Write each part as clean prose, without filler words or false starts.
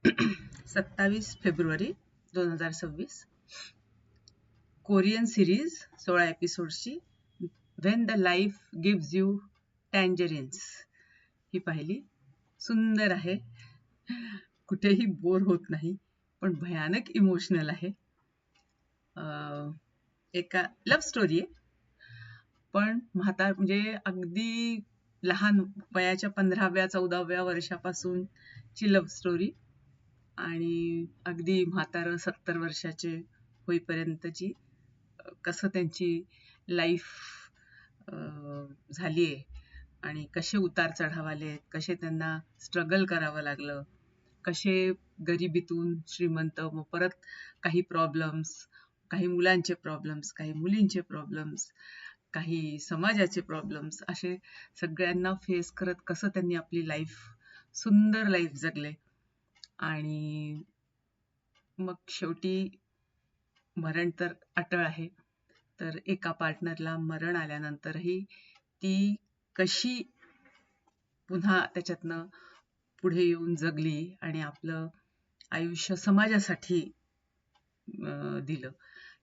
27 फेब्रुवारी 2026. Korean series 16 एपिसोडची when the life gives you tangerines ही पाहिली. सुंदर आहे, कुठेही बोर होत नाही, पण भयानक इमोशनल आहे. एका लव्ह स्टोरी आहे, पण म्हणजे अगदी लहान वयाच्या 15व्या-14व्या वर्षापासूनची लव्ह स्टोरी आणि अगदी म्हातारं 70 वर्षाचे होईपर्यंतची कसं त्यांची लाईफ झालीये आणि कसे उतार चढाव आले, कसे त्यांना स्ट्रगल करावं लागलं, कसे गरिबीतून श्रीमंत, मग परत काही प्रॉब्लेम्स, काही मुलांचे प्रॉब्लेम्स, काही मुलींचे प्रॉब्लेम्स, काही समाजाचे प्रॉब्लेम्स, असे सगळ्यांना फेस करत कसं त्यांनी आपली लाईफ, सुंदर लाईफ जगले. आणि मग शेवटी मरण तर अटळ आहे, तर एका पार्टनरला मरण आल्यानंतरही ती कशी पुन्हा त्याच्यातनं पुढे येऊन जगली आणि आपलं आयुष्य समाजासाठी दिलं.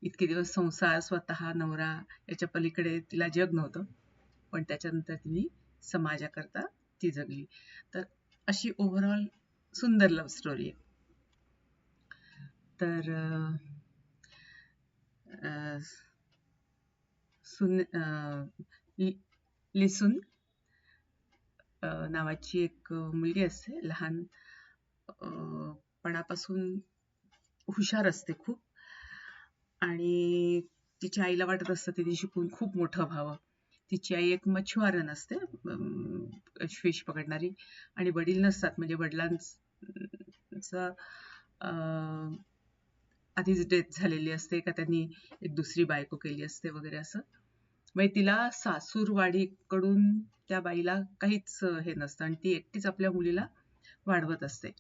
इतके दिवस संसार, स्वतः, नवरा याच्या पलीकडे तिला जग नव्हतं, पण त्याच्यानंतर तिने समाजाकरता ती जगली. तर अशी ओव्हरऑल सुंदर लव्ह स्टोरी आहे. तर लिसून नावाची एक मुलगी असते, लहान पणापासून हुशार असते खूप, आणि तिच्या आईला वाटत असतं तिने शिकून खूप मोठं व्हावं. तिची आई एक मच्छीमारन असते, फिश पकडणारी, आणि वडील नसतात, म्हणजे वडिलांचा आधीच डेथ झालेली असते का त्यांनी एक दुसरी बायको केली असते वगैरे असं. म्हणजे तिला सासूरवाडीकडून त्या बाईला काहीच हे नसतं आणि ती एकटीच आपल्या मुलीला वाढवत असते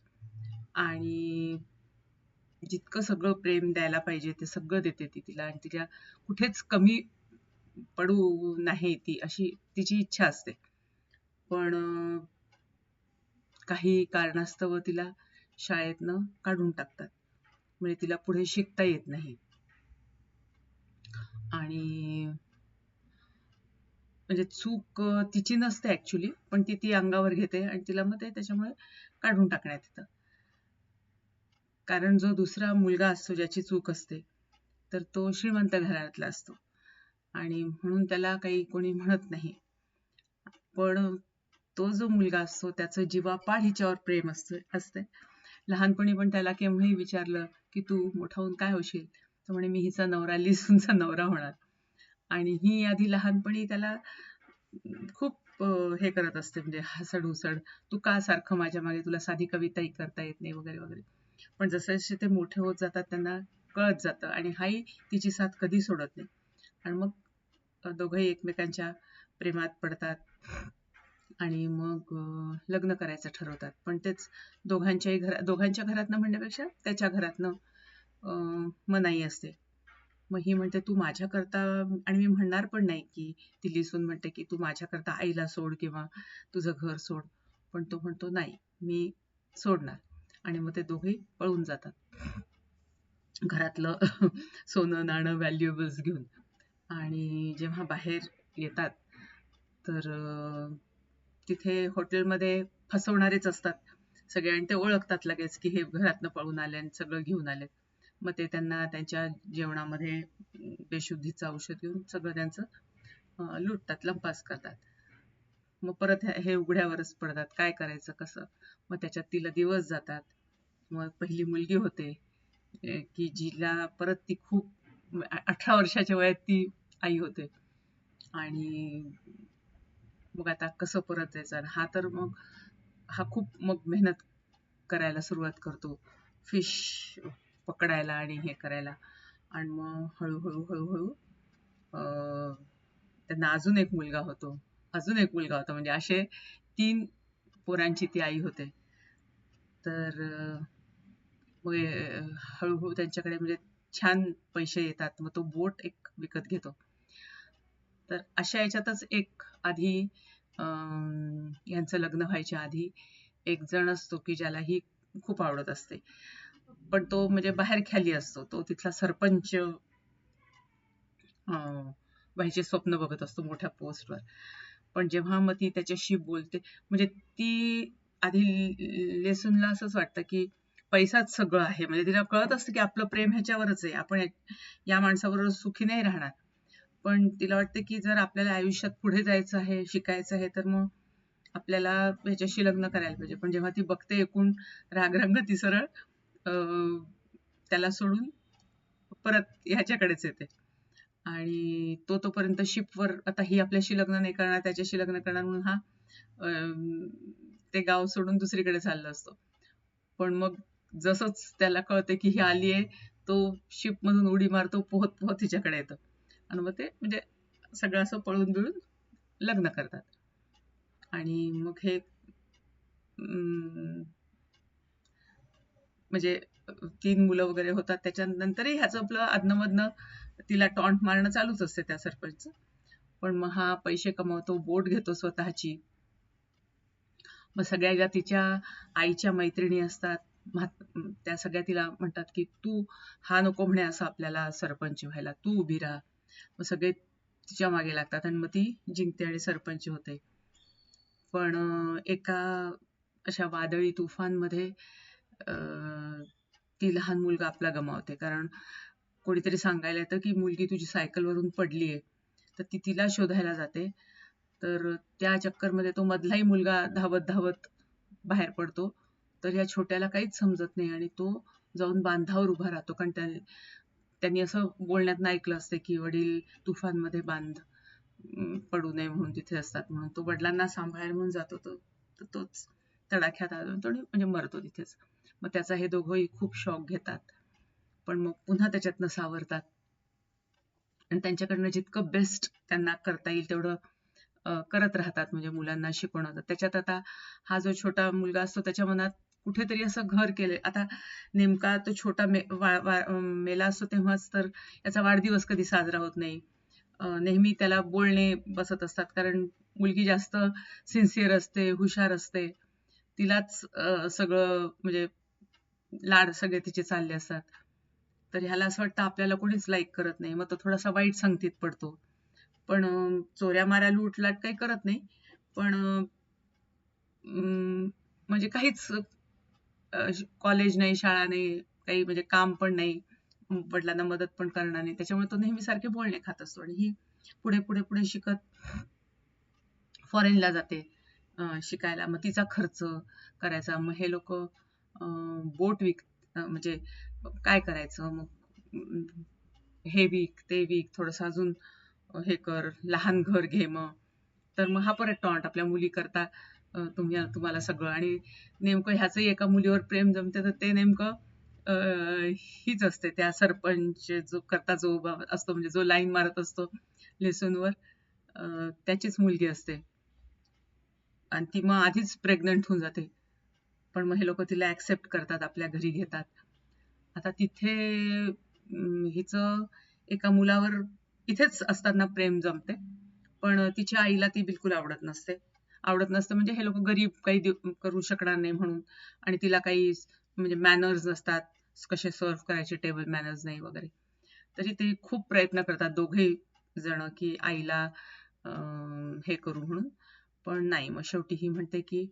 आणि जितकं सगळं प्रेम द्यायला पाहिजे ते सगळं देते ती तिला, आणि तिला कुठेच कमी पडू नाही ती अशी तिची इच्छा असते. पण काही कारणास्तव तिला शाळेतनं काढून टाकतात, म्हणजे तिला पुढे शिकता येत नाही. आणि म्हणजे चूक तिची नसते ऍक्च्युली, पण ती अंगावर घेते आणि तिला मग ते त्याच्यामुळे काढून टाकण्यात येतं. कारण जो दुसरा मुलगा असतो ज्याची चूक असते, तर तो श्रीमंत घरातला असतो आणि म्हणून त्याला काही कोणी म्हणत नाही. पण तो जो मुलगा असतो त्याचं जीवापाड हिच्यावर प्रेम असते. लहानपणी पण त्याला केव्हाही विचारलं की तू मोठा होऊन काय होशील, तर म्हणे मी हिचा नवरा, लिसूनचा नवरा होणार. आणि ही आधी लहानपणी त्याला खूप हे करत असते, म्हणजे हसड हुसड, तू का सारखं माझ्या मागे, तुला साधी कविताही करता येत नाही वगैरे वगैरे. पण जसे जसे ते मोठे होत जातात त्यांना कळत जातं आणि हाही तिची साथ कधी सोडत नाही, आणि मग दोघंही एकमेकांच्या प्रेमात पडतात आणि मग लग्न करायचं ठरवतात. पण तेच दोघांच्या घरातनं म्हणण्यापेक्षा त्याच्या घरातनं मनाई असते. मग ही म्हणते तू माझ्याकरता, आणि मी म्हणणार पण नाही की, ती लिसून म्हणते की तू माझ्याकरता आईला सोड किंवा तुझं घर सोड, पण तो म्हणतो नाही मी सोडणार. आणि मग ते दोघेही पळून जातात घरातलं सोनं नाणं व्हॅल्युएबल्स घेऊन. आणि जेव्हा बाहेर येतात तर तिथे हॉटेलमध्ये फसवणारेच असतात सगळे, आणि ते ओळखतात लगेच की हे घरातनं पळून आले आणि सगळं घेऊन आले. मग ते त्यांना त्यांच्या जेवणामध्ये बेशुद्धीचं औषध घेऊन सगळं त्यांचं लुटतात, लंपास करतात. मग परत हे उघड्यावरच पडतात, काय करायचं कसं. मग त्याच्यात तिला दिवस जातात. मग पहिली मुलगी होते की जिला परत ती खूप 18 वर्षाच्या वयात ती आई होते, आणि मग आता कसं परत जायचं. हा खूप मग मेहनत करायला सुरुवात करतो, फिश पकडायला आणि हे करायला. आणि मग हळूहळू त्यांना अजून एक मुलगा होतो, म्हणजे असे 3 पोरांची ती आई होते. तर मग हळूहळू त्यांच्याकडे म्हणजे छान पैसे येतात, मग तो बोट एक विकत घेतो. तर अशा याच्यातच एक आधी यांचं लग्न व्हायच्या आधी एक जण असतो की ज्याला ही खूप आवडत असते. पण तो म्हणजे बाहेर खाली असतो, तो तिथला सरपंच व्हायचे स्वप्न बघत असतो मोठ्या पोस्टवर. पण जेव्हा मग ती त्याच्याशी बोलते, म्हणजे ती आधी लेसूनला असंच वाटतं की पैसाच सगळं आहे, म्हणजे तिला कळत असतं की आपलं प्रेम ह्याच्यावरच आहे, आपण या माणसाबरोबर सुखी नाही राहणार. पण तिला वाटतं की जर आपल्याला आयुष्यात पुढे जायचं आहे, शिकायचं आहे, तर मग आपल्याला ह्याच्याशी लग्न करायला पाहिजे. पण जेव्हा ती बघते एकूण रागरंग, ती सरळ त्याला सोडून परत ह्याच्याकडेच येते. आणि तो तोपर्यंत शिपवर, आता ही आपल्याशी लग्न नाही करणार, त्याच्याशी लग्न करणार म्हणून हा ते गाव सोडून दुसरीकडे चालला असतो. पण मग जसंच त्याला कळते की ही आली आहे, तो शिप मधून उडी मारतो, पोहत पोहत तिच्याकडे येतो. आणि मग ते म्हणजे सगळं असं पळून बिळून लग्न करतात. आणि मग हे म्हणजे 3 मुलं वगैरे होतात. त्याच्यानंतरही ह्याचं आपलं अधनं-मधनं तिला टॉन्ट मारणं चालूच असते त्या सरपंचचं. पण मग हा पैसे कमवतो, बोट घेतो स्वतःची. मग सगळ्या ज्या तिच्या आईच्या मैत्रिणी असतात, त्या सगळ्या तिला म्हणतात की तू हा नको म्हणे असं आपल्याला सरपंच व्हायला, तू उभी राहा. मग सगळे तिच्या मागे लागतात आणि मग ती जिंकते आणि सरपंच होते. पण एका अशा वादळी तुफानमध्ये ती लहान मुलगा आपला गमावते. कारण कोणीतरी सांगायला येतं की मुलगी तुझी सायकलवरून पडलीये. तर ती तिला शोधायला जाते. तर त्या चक्करमध्ये तो मधलाही मुलगा धावत धावत बाहेर पडतो. तर या छोट्याला काहीच समजत नाही आणि तो जाऊन बांधावर उभा राहतो. कारण त्यांनी असं बोलण्यातनं ऐकलं असते की वडील तुफानमध्ये बांध पडू नये म्हणून तिथे असतात म्हणून. तो वडिलांना सांभाळायला म्हणून जातो, तर तोच तडाख्यात आदळतो म्हणजे मरतो तिथेच. मग त्याचा हे दोघंही खूप शॉक घेतात. पण मग पुन्हा त्याच्यातनं सावरतात आणि त्यांच्याकडनं जितकं बेस्ट त्यांना करता येईल तेवढं करत राहतात, म्हणजे मुलांना शिकवणं. त्याच्यात आता हा जो छोटा मुलगा असतो त्याच्या मनात कुठेतरी असं घर केलंय. आता नेमका तो छोटा मेला असतो तेव्हाच तर याचा वाढदिवस कधी साजरा होत नाही. नेहमी त्याला बोलणे बसत असतात, कारण मुलगी जास्त सिन्सिअर असते, हुशार असते. तिलाच सगळं म्हणजे लाड सगळे तिचे चालले असतात. तर ह्याला असं वाटतं आपल्याला कोणीच लाईक करत नाही. मग तो थोडासा वाईट संगतीत पडतो. पण चोऱ्या माऱ्या लूटलाट काही करत नाही. पण म्हणजे काहीच कॉलेज नाही, शाळा नाही, काही म्हणजे काम पण नाही, वडिलांना मदत पण करणार नाही. त्याच्यामुळे तो नेहमी सारखे बोलणे खात असतो. आणि ही पुढे पुढे पुढे शिकत फॉरेनला जाते शिकायला. मग तिचा खर्च करायचा. मग हे लोक बोट म्हणजे काय करायचं, मग हे विक ते विक, थोडंसं अजून हे कर, लहान घर घे. मग तर मग हा परत टॉन्ट, आपल्या मुली करता तुम्हाला सगळं. आणि नेमकं ह्याचंही एका मुलीवर प्रेम जमते, तर ते नेमकं हीच असते त्या सरपंच जो करता जो उभा असतो, म्हणजे जो लाईन मारत असतो लेसूनवर, त्याचीच मुलगी असते. आणि ती मग आधीच प्रेग्नंट होऊन जाते. पण मग हे लोक तिला ऍक्सेप्ट करतात, आपल्या घरी घेतात. आता तिथे हिचं एका मुलावर इथेच असताना प्रेम जमते. पण तिच्या आईला ती बिलकुल आवडत नसते. आवडत नसतं म्हणजे हे लोक गरीब, काही करू शकणार नाही म्हणून. आणि तिला काही म्हणजे मॅनर्स नसतात, कसे सर्व करायचे, टेबल मॅनर्स नाही वगैरे. तरी ते खूप प्रयत्न करतात दोघेही जण की आईला हे करू म्हणून. पण नाही, मग शेवटी ही म्हणते की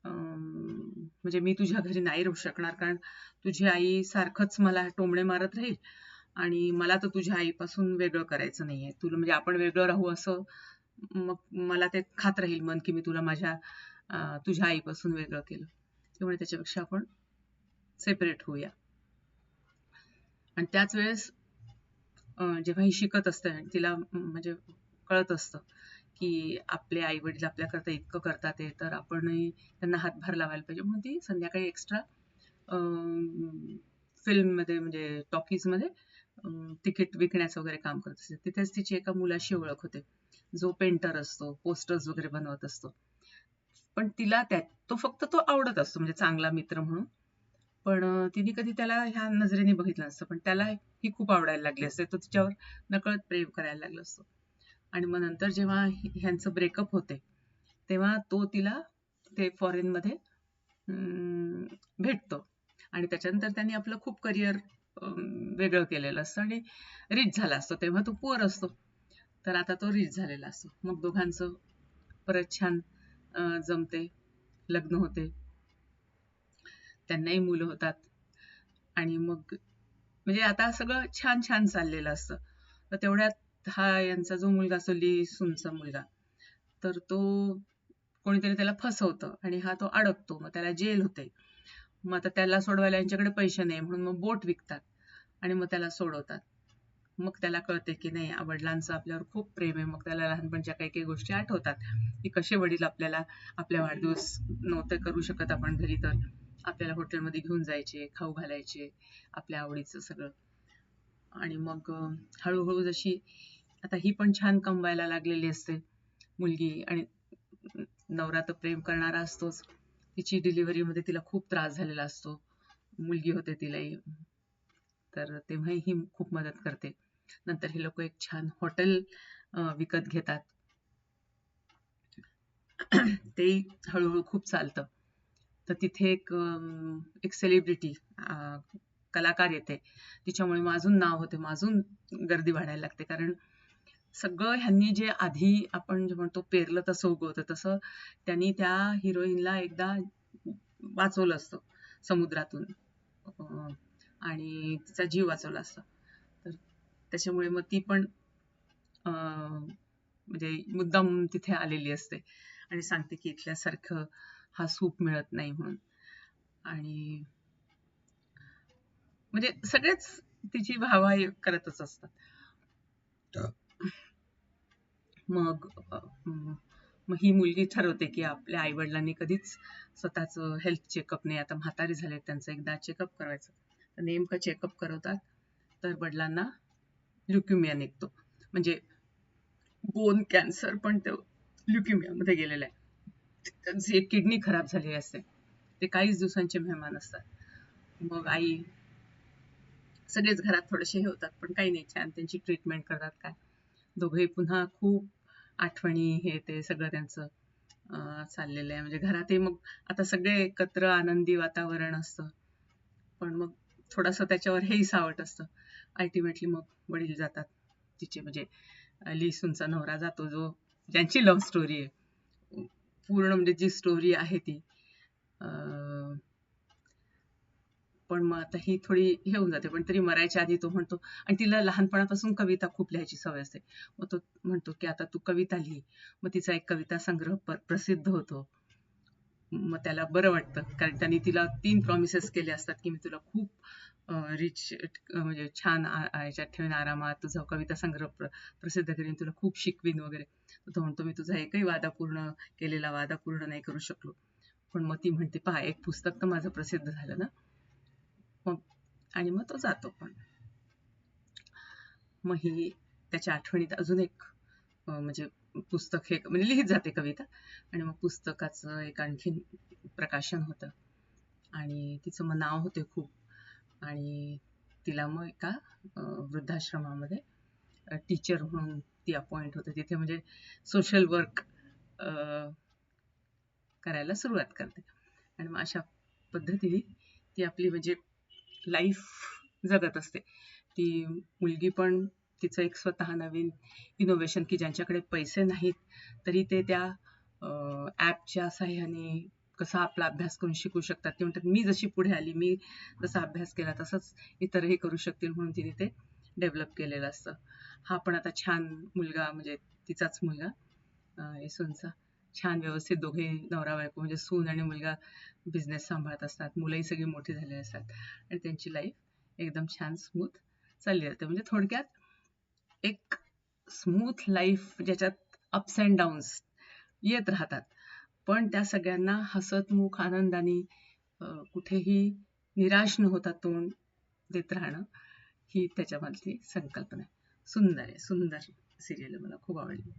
म्हणजे मी तुझ्या घरी नाही राहू शकणार, कारण तुझी आई सारखंच मला टोमणे मारत राहील आणि मला तर तुझ्या आईपासून वेगळं करायचं नाहीये. तुला म्हणजे आपण वेगळं राहू असं, मग मला ते खात राहील मन की मी तुला तुझ्या आईपासून वेगळं केलं. त्यामुळे त्याच्यापेक्षा आपण सेपरेट होऊया. आणि त्याच वेळेस जेव्हा ही शिकत असते आणि तिला म्हणजे कळत असतं की आपले आई वडील आपल्याकरता इतकं करतात आहे, तर आपणही त्यांना हातभार लावायला पाहिजे, म्हणून ती संध्याकाळी एक्स्ट्रा फिल्ममध्ये म्हणजे टॉकीजमध्ये तिकीट विकण्याचं वगैरे काम करत असते. तिथेच तिची एका मुलाशी ओळख होते, जो पेंटर असतो, पोस्टर्स वगैरे बनवत असतो. पण तिला तो फक्त तो आवडत असतो, म्हणजे चांगला मित्र म्हणून. पण तिने कधी त्याला ह्या नजरेने बघितलं नसतं. पण त्याला ही खूप आवडायला लागली असते. तो तिच्यावर नकळत प्रेम करायला लागला असतो. आणि मग नंतर जेव्हा ह्यांचं ब्रेकअप होते, तेव्हा तो तिला ते फॉरेनमध्ये भेटतो आणि त्याच्यानंतर त्यांनी आपलं खूप करिअर वेगळं केलेलं असतं आणि रिच झाला असतो. तेव्हा तो पुअर असतो, तर आता तो रिच झालेला असतो. मग दोघांचं परत छान जमते, लग्न होते, त्यांनाही मुलं होतात आणि मग म्हणजे आता सगळं छान छान चाललेलं असतं. तर तेवढ्यात हा यांचा जो मुलगा असतो, ली सूनचा मुलगा, तर तो कोणीतरी त्याला फसवतं आणि हा तो अडकतो. मग त्याला जेल होते. मग आता त्याला सोडवायला यांच्याकडे पैसे नाही म्हणून मग बोट विकतात आणि मग त्याला सोडवतात. मग त्याला कळते की नाही, वडिलांचं आपल्यावर खूप प्रेम आहे. मग त्याला लहानपणच्या काही काही गोष्टी आठवतात की कसे वडील आपल्याला आपल्या वाढदिवस नव्हते करू शकत आपण घरी, तर आपल्याला हॉटेलमध्ये घेऊन जायचे, खाऊ घालायचे, आपल्या आवडीचं सगळं. आणि मग हळूहळू जशी आता ही पण छान कमवायला लागलेली असते मुलगी, आणि नवरा तर प्रेम करणारा असतोच. तिची डिलिव्हरीमध्ये तिला खूप त्रास झालेला असतो, मुलगी होते तिलाही, तर तेव्हाही ही खूप मदत करते. नंतर हे लोक एक छान हॉटेल विकत घेतात. ते हळूहळू खूप चालतं. तर तिथे एक सेलिब्रिटी कलाकार येते, तिच्यामुळे माझून नाव होते, माझून गर्दी वाढायला लागते. कारण सगळं ह्यांनी जे आधी आपण जे म्हणतो पेरलं तसं उगवतं, तसं त्यांनी त्या हिरोईनला एकदा वाचवलं असतं समुद्रातून, आणि तिचा जीव वाचवला असता. तर त्याच्यामुळे मग ती पण म्हणजे मुद्दाम तिथे आलेली असते आणि सांगते की इथल्यासारखं हा सूप मिळत नाही म्हणून. आणि म्हणजे सगळेच तिची वाहवा करतच असतात. मग मग ही मुलगी ठरवते की आपल्या आई वडिलांनी कधीच स्वतःचं हेल्थ चेकअप नाही, आता म्हातारी झाले, त्यांचं एकदा चेकअप करायचं. तर नेमकं चेकअप करवतात, तर वडिलांना ल्युकेमिया निघतो, म्हणजे बोन कॅन्सर, पण तो ल्युकेमियामध्ये गेलेला आहे. त्यांची एक किडनी खराब झालेली असते. ते काहीच दिवसांचे मेहमान असतात. मग आई, सगळेच घरात थोडेसे हे होतात, पण काही नाही, छान त्यांची ट्रीटमेंट करतात. काय दोघे पुन्हा खूप आठवणी, हे ते सगळं त्यांचं चाललेलं आहे. म्हणजे घरातही मग आता सगळे एकत्र आनंदी वातावरण असतं, पण मग थोडंसं त्याच्यावर हेही सावट असतं. अल्टिमेटली मग वडील जातात तिचे, म्हणजे लिसूनचा नवरा जातो, जो ज्यांची लव्ह स्टोरी आहे पूर्ण, म्हणजे जी स्टोरी आहे ती. पण मग आता ही थोडी हे होऊन जाते, पण तरी मरायच्या आधी तो म्हणतो, आणि तिला लहानपणापासून कविता खूप लिहायची सवय असते. मग तो म्हणतो की आता तू कविता लिही. मग तिचा एक कविता संग्रह प्रसिद्ध होतो. मग त्याला बरं वाटतं, कारण त्यांनी तिला 3 प्रॉमिसेस केले असतात की मी तुला खूप रिच, म्हणजे छान ह्याच्यात ठेवीन, आरामात तुझा कविता संग्रह प्रसिद्ध करीन, तुला खूप शिकवीन वगैरे. तो म्हणतो मी तुझा एकही केलेला वादा पूर्ण नाही करू शकलो. पण मग ती म्हणते, पहा, एक पुस्तक तर माझं प्रसिद्ध झालं ना. मग आणि मग तो जातो. पण मग ही त्याच्या आठवणीत अजून एक म्हणजे पुस्तक, हे म्हणजे लिहित जाते कविता, आणि मग पुस्तकाचं एक आणखीन प्रकाशन होतं आणि तिचं मग नाव होते खूप. आणि तिला मग एका वृद्धाश्रमामध्ये टीचर म्हणून ती अपॉइंट होते तिथे, म्हणजे सोशल वर्क करायला सुरुवात करते. आणि मग अशा पद्धतीने ती आपली म्हणजे लाईफ जगत असते. ती मुलगी पण तिचं एक स्वतः नवीन इनोव्हेशन, की ज्यांच्याकडे पैसे नाहीत तरी ते त्या ॲपच्या साह्याने कसा आपला अभ्यास करून शिकू शकतात. ते म्हणतात, मी जशी पुढे आली, मी जसा अभ्यास केला तसंच इतरही करू शकतील, म्हणून तिने ते डेव्हलप केलेलं असतं. हा पण आता छान मुलगा, म्हणजे तिचाच मुलगा येसूंचा, छान व्यवस्थित दोघे नवरा बायको, म्हणजे सून आणि मुलगा बिझनेस सांभाळत असतात. मुलंही सगळी मोठी झालेली असतात आणि त्यांची लाईफ एकदम छान स्मूथ चालली जाते. म्हणजे थोडक्यात एक स्मूथ लाईफ, ज्याच्यात अप्स अँड डाऊन्स येत राहतात, पण त्या सगळ्यांना हसतमुख आनंदाने कुठेही निराश न होता तोंड देत राहणं, ही त्याच्यामधली संकल्पना आहे. सुंदर आहे, सुंदर सिरियल, मला खूप आवडली.